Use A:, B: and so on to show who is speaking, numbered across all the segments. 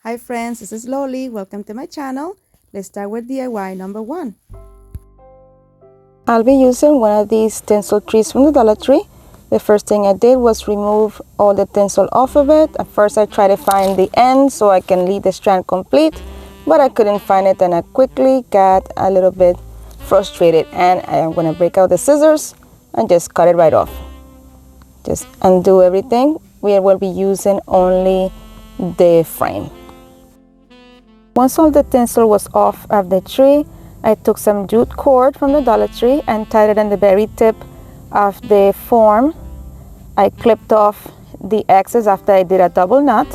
A: Hi friends, this is Loli. Welcome to my channel. Let's start with DIY number 1. I'll be using one of these tinsel trees from the Dollar Tree. The first thing I did was remove all the tinsel off of it. At first I tried to find the end so I can leave the strand complete, but I couldn't find it and I quickly got a little bit frustrated, and I am going to break out the scissors and just cut it right off. Just undo everything. We will be using only the frame. Once all the tinsel was off of the tree, I took some jute cord from the Dollar Tree and tied it on the very tip of the form. I clipped off the excess after I did a double knot,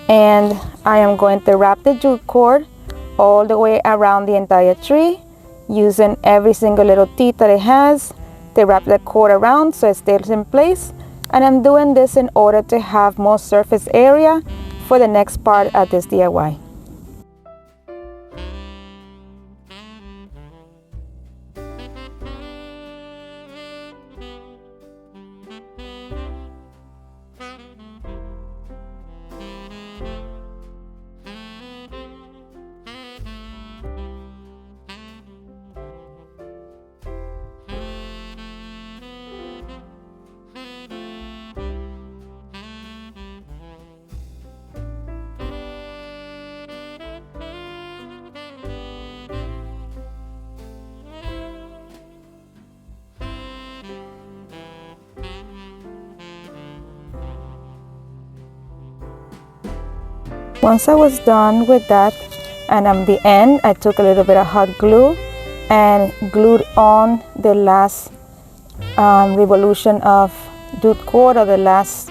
A: and I am going to wrap the jute cord all the way around the entire tree, using every single little teeth that it has to wrap the cord around so it stays in place. And I'm doing this in order to have more surface area for the next part of this DIY. Once I was done with that, and at the end I took a little bit of hot glue and glued on the last revolution of jute cord, or the last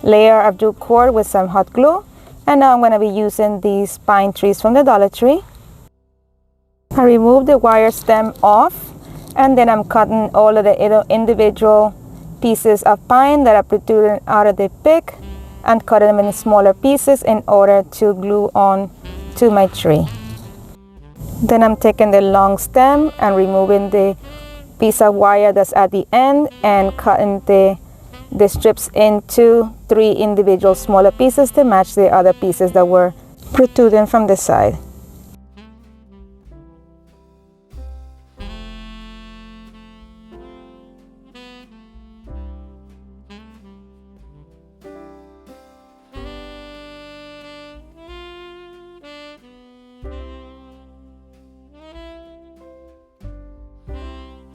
A: layer of jute cord with some hot glue. And now I'm going to be using these pine trees from the Dollar Tree. I removed the wire stem off, and then I'm cutting all of the individual pieces of pine that are protruding out of the pick and cut them in smaller pieces in order to glue on to my tree. Then I'm taking the long stem and removing the piece of wire that's at the end and cutting the strips into 3 individual smaller pieces to match the other pieces that were protruding from the side.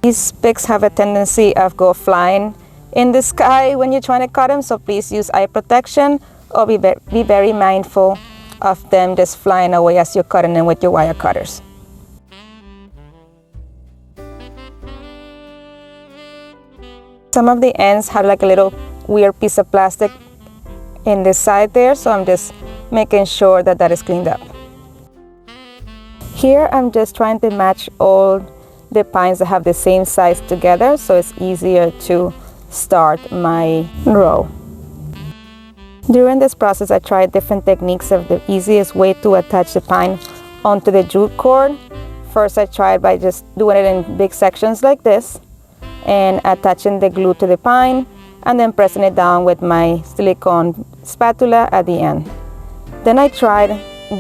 A: These picks have a tendency of go flying in the sky when you're trying to cut them, so please use eye protection or be very mindful of them just flying away as you're cutting them with your wire cutters. Some of the ends have like a little weird piece of plastic in the side there, so I'm just making sure that that is cleaned up. Here I'm just trying to match all the pines that have the same size together, so it's easier to start my row. During this process I tried different techniques of the easiest way to attach the pine onto the jute cord. First I tried by just doing it in big sections like this and attaching the glue to the pine and then pressing it down with my silicone spatula at the end. Then I tried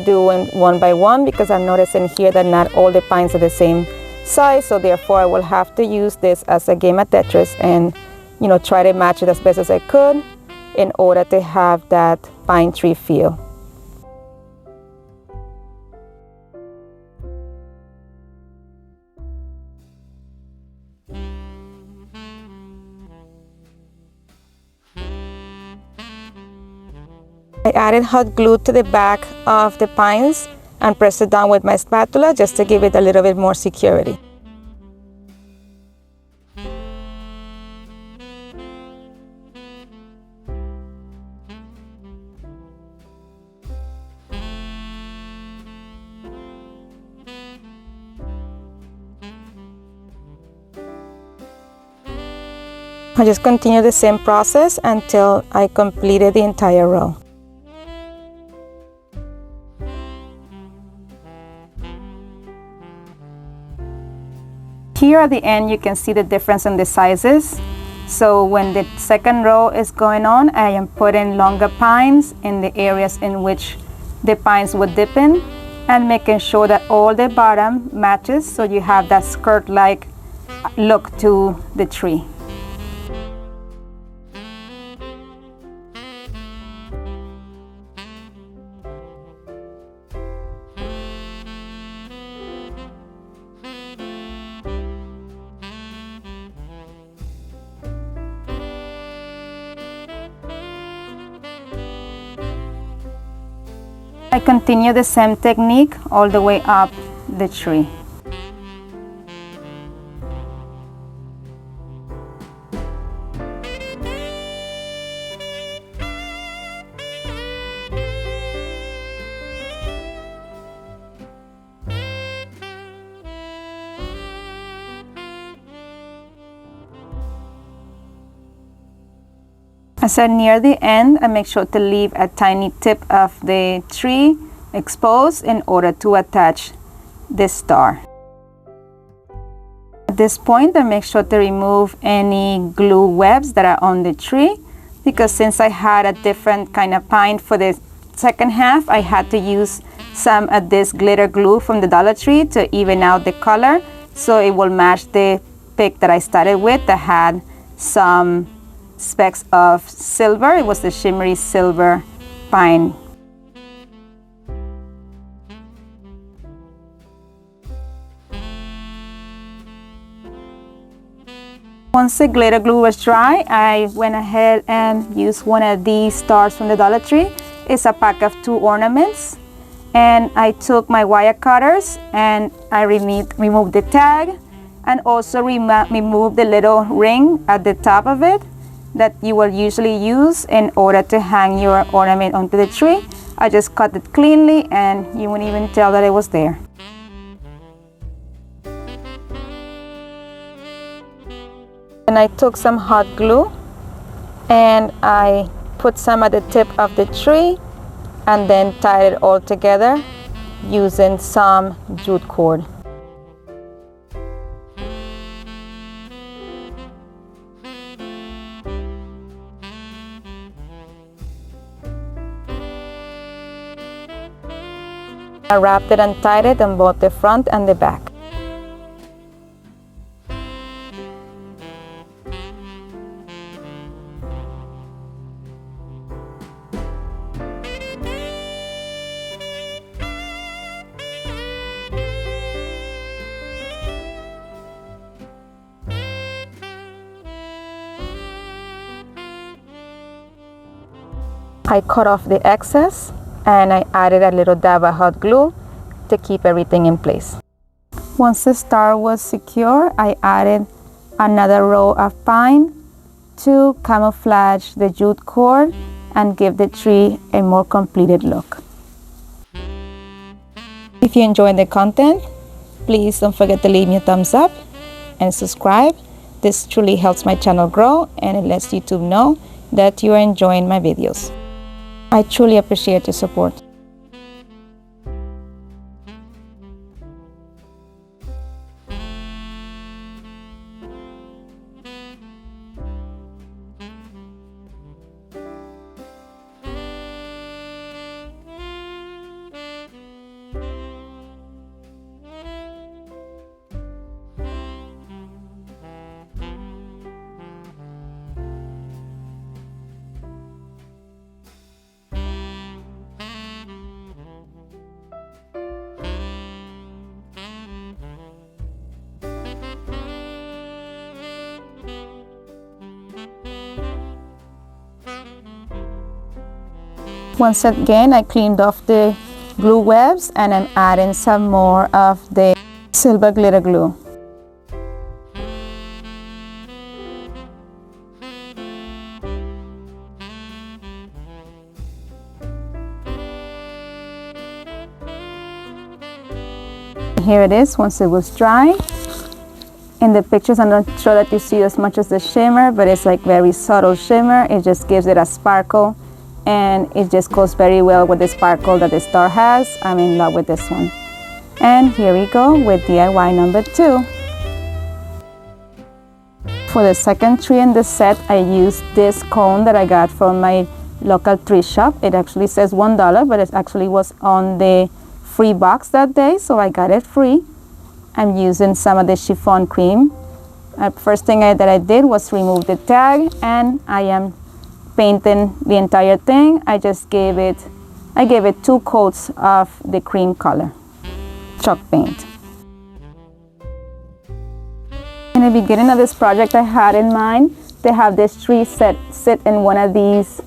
A: doing one by one because I'm noticing here that not all the pines are the same size, so therefore I will have to use this as a game of Tetris and try to match it as best as I could in order to have that pine tree feel. I added hot glue to the back of the pines and press it down with my spatula just to give it a little bit more security. I just continue the same process until I completed the entire row. Here at the end you can see the difference in the sizes. So when the second row is going on, I am putting longer pines in the areas in which the pines would dip in, and making sure that all the bottom matches so you have that skirt-like look to the tree. I continue the same technique all the way up the tree. As I near the end, I make sure to leave a tiny tip of the tree exposed in order to attach this star. At this point, I make sure to remove any glue webs that are on the tree, because since I had a different kind of pine for the second half, I had to use some of this glitter glue from the Dollar Tree to even out the color so it will match the pick that I started with that had some specks of silver. It was the shimmery silver pine. Once the glitter glue was dry, I went ahead and used one of these stars from the Dollar Tree. It's a pack of 2 ornaments, and I took my wire cutters and I removed the tag, and also removed the little ring at the top of it that you will usually use in order to hang your ornament onto the tree. I just cut it cleanly and you wouldn't even tell that it was there. And I took some hot glue and I put some at the tip of the tree and then tied it all together using some jute cord. I wrapped it and tied it on both the front and the back. I cut off the excess and I added a little dab of hot glue to keep everything in place. Once the star was secure, I added another row of pine to camouflage the jute cord and give the tree a more completed look. If you enjoyed the content, please don't forget to leave me a thumbs up and subscribe. This truly helps my channel grow and it lets YouTube know that you are enjoying my videos. I truly appreciate your support. Once again, I cleaned off the glue webs and I'm adding some more of the silver glitter glue. Here it is once it was dry. In the pictures, I'm not sure that you see as much as the shimmer, but it's like very subtle shimmer. It just gives it a sparkle and it just goes very well with the sparkle that the star has. I'm in love with this one. And here we go with DIY number 2. For the second tree in the set, I used this cone that I got from my local tree shop. It actually says $1, but it actually was on the free box that day, so I got it free. I'm using some of the chiffon cream. First thing that I did was remove the tag, and I am painting the entire thing. I gave it 2 coats of the cream color chalk paint. In the beginning of this project, I had in mind to have this tree sit in one of these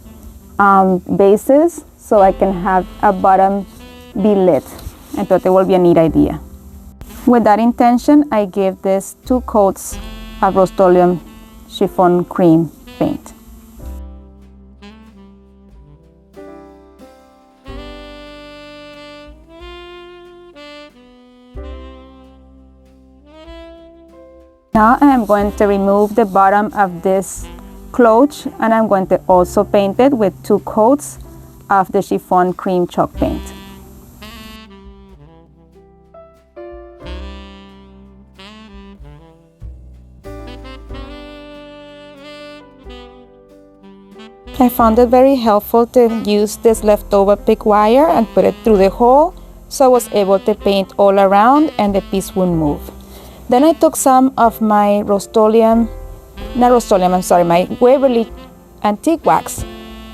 A: bases so I can have a bottom be lit. I thought it would be a neat idea. With that intention, I gave this 2 coats of Rust-Oleum chiffon cream paint. Now I am going to remove the bottom of this cloche, and I'm going to also paint it with 2 coats of the chiffon cream chalk paint. I found it very helpful to use this leftover pick wire and put it through the hole, so I was able to paint all around and the piece wouldn't move. Then I took some of my my Waverly antique wax,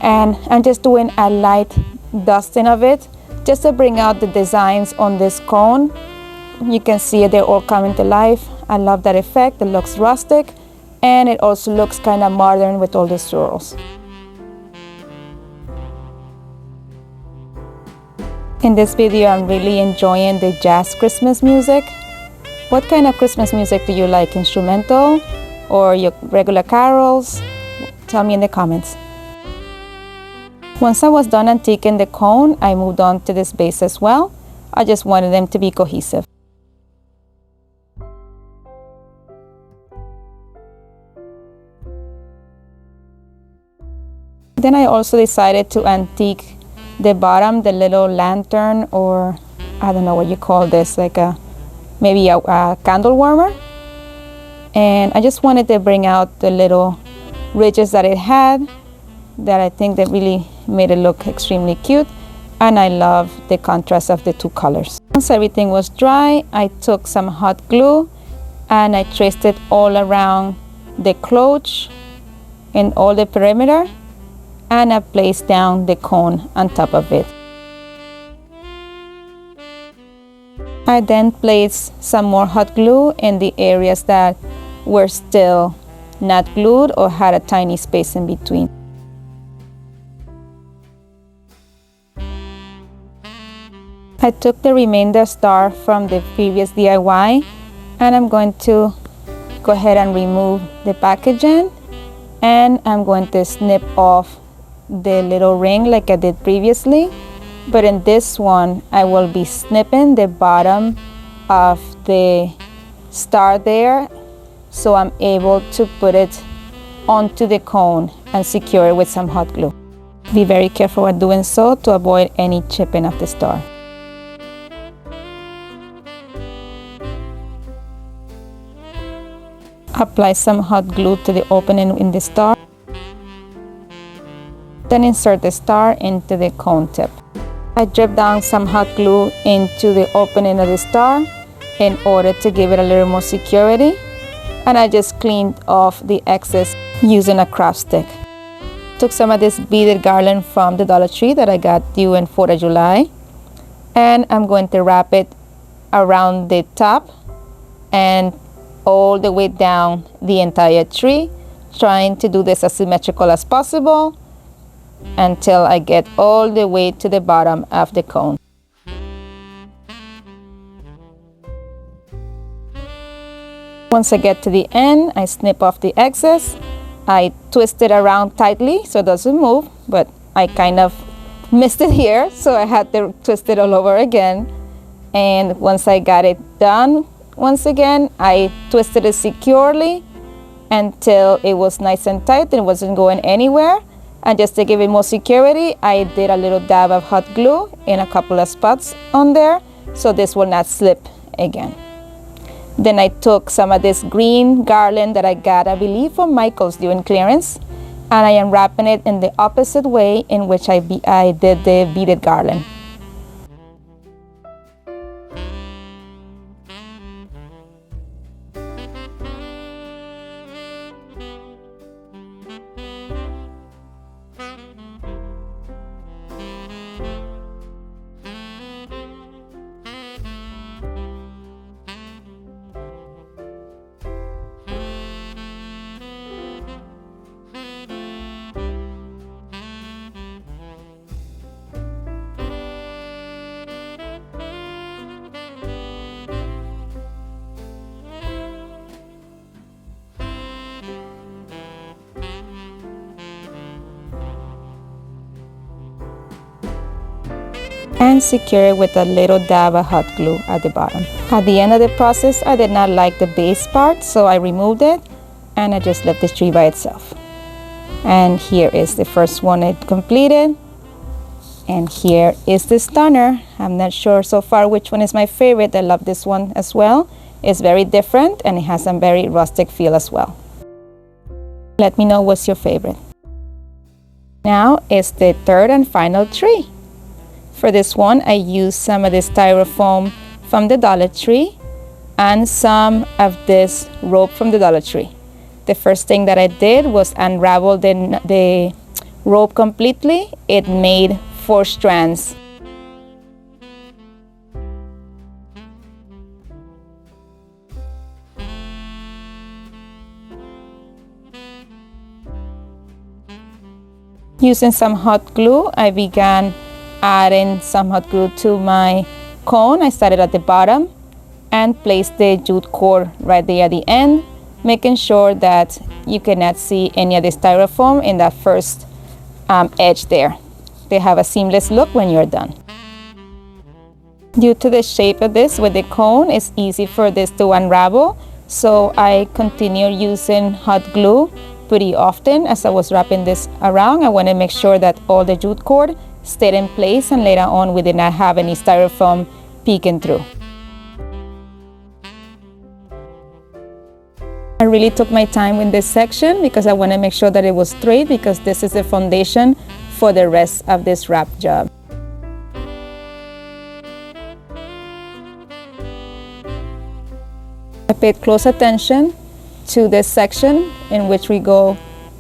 A: and I'm just doing a light dusting of it just to bring out the designs on this cone. You can see they're all coming to life. I love that effect. It looks rustic, and it also looks kind of modern with all the swirls. In this video, I'm really enjoying the jazz Christmas music. What kind of Christmas music do you like? Instrumental or your regular carols? Tell me in the comments. Once I was done antiquing the cone, I moved on to this base as well. I just wanted them to be cohesive. Then I also decided to antique the bottom, the little lantern, or I don't know what you call this, like maybe a candle warmer. And I just wanted to bring out the little ridges that it had, that I think that really made it look extremely cute. And I love the contrast of the 2 colors. Once everything was dry, I took some hot glue and I traced it all around the cloche and all the perimeter, and I placed down the cone on top of it. I then placed some more hot glue in the areas that were still not glued or had a tiny space in between. I took the remainder star from the previous DIY, and I'm going to go ahead and remove the packaging, and I'm going to snip off the little ring like I did previously. But in this one, I will be snipping the bottom of the star there, so I'm able to put it onto the cone and secure it with some hot glue. Be very careful when doing so to avoid any chipping of the star. Apply some hot glue to the opening in the star. Then insert the star into the cone tip. I drip down some hot glue into the opening of the star in order to give it a little more security, and I just cleaned off the excess using a craft stick. Took some of this beaded garland from the Dollar Tree that I got due in 4th of July, and I'm going to wrap it around the top and all the way down the entire tree, trying to do this as symmetrical as possible until I get all the way to the bottom of the cone. Once I get to the end, I snip off the excess. I twist it around tightly so it doesn't move, but I kind of missed it here, so I had to twist it all over again. And once I got it done, once again, I twisted it securely until it was nice and tight and it wasn't going anywhere. And just to give it more security, I did a little dab of hot glue in a couple of spots on there, so this will not slip again. Then I took some of this green garland that I got, I believe, from Michael's during clearance, and I am wrapping it in the opposite way in which I did the beaded garland. And secure it with a little dab of hot glue at the bottom. At the end of the process, I did not like the base part, so I removed it and I just left the tree by itself. And here is the first one it completed. And here is the stunner. I'm not sure so far which one is my favorite. I love this one as well. It's very different and it has a very rustic feel as well. Let me know what's your favorite. Now is the third and final tree. For this one, I used some of the styrofoam from the Dollar Tree and some of this rope from the Dollar Tree. The first thing that I did was unravel the rope completely. It made 4 strands. Using some hot glue, I began adding some hot glue to my cone. I started at the bottom and placed the jute cord right there at the end, making sure that you cannot see any of the styrofoam in that first edge there. They have a seamless look when you're done. Due to the shape of this with the cone, it's easy for this to unravel, so I continue using hot glue pretty often as I was wrapping this around. I want to make sure that all the jute cord stayed in place and later on we did not have any styrofoam peeking through. I really took my time in this section because I want to make sure that it was straight, because this is the foundation for the rest of this wrap job. I paid close attention to this section in which we go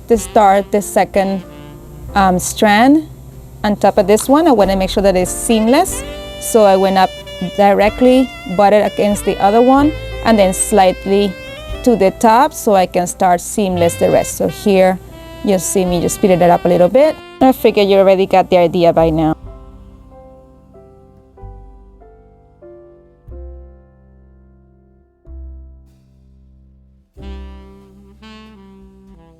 A: to start the second strand. On top of this one, I want to make sure that it's seamless, so I went up directly, butted against the other one, and then slightly to the top so I can start seamless the rest. So here you'll see me just speeded it up a little bit. I figure you already got the idea by now.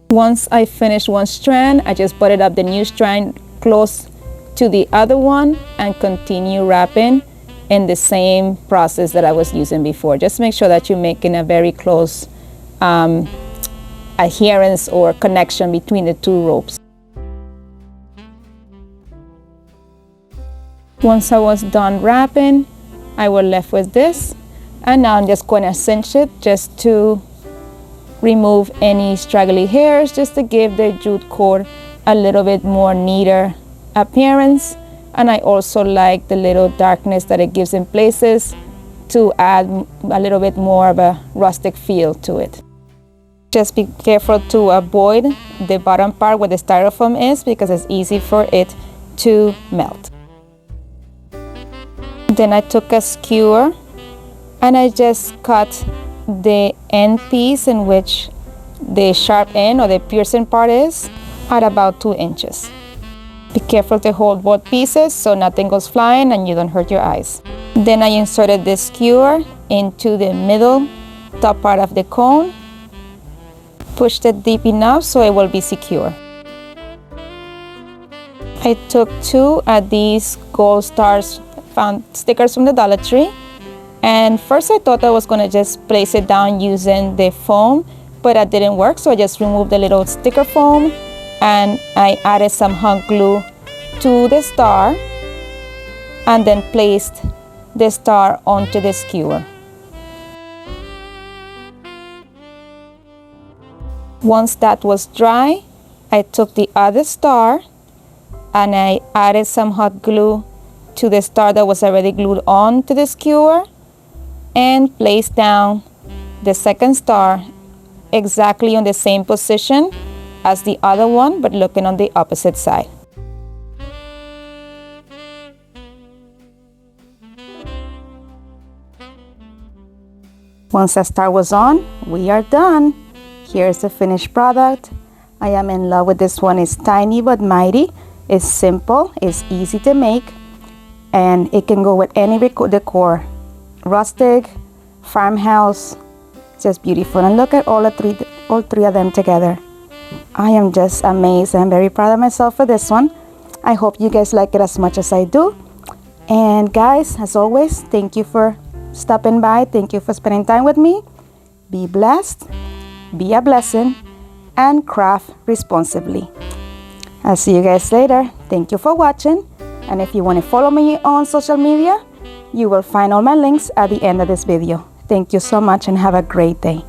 A: Once I finished one strand, I just butted up the new strand close to the other one and continue wrapping in the same process that I was using before. Just make sure that you're making a very close adherence or connection between the two ropes. Once I was done wrapping, I was left with this, and now I'm just going to cinch it just to remove any straggly hairs, just to give the jute cord a little bit more neater appearance. And I also like the little darkness that it gives in places to add a little bit more of a rustic feel to it. Just be careful to avoid the bottom part where the styrofoam is, because it's easy for it to melt. Then I took a skewer and I just cut the end piece in which the sharp end or the piercing part is at about 2 inches. Be careful to hold both pieces so nothing goes flying and you don't hurt your eyes. Then I inserted the skewer into the middle top part of the cone, pushed it deep enough so it will be secure. I took 2 of these gold stars found stickers from the Dollar Tree, and first I thought I was going to just place it down using the foam, but that didn't work, so I just removed the little sticker foam and I added some hot glue to the star and then placed the star onto the skewer. Once that was dry, I took the other star and I added some hot glue to the star that was already glued on to the skewer and placed down the second star exactly on the same position as the other one, but looking on the opposite side. Once the star was on, we are done. Here's the finished product. I am in love with this one. It's tiny but mighty. It's simple, it's easy to make, and it can go with any decor. Rustic, farmhouse, just beautiful. And look at all three of them together. I am just amazed. I'm very proud of myself for this one. I hope you guys like it as much as I do. And guys, as always, thank you for stopping by. Thank you for spending time with me. Be blessed, be a blessing, and craft responsibly. I'll see you guys later. Thank you for watching. And if you want to follow me on social media, you will find all my links at the end of this video. Thank you so much and have a great day.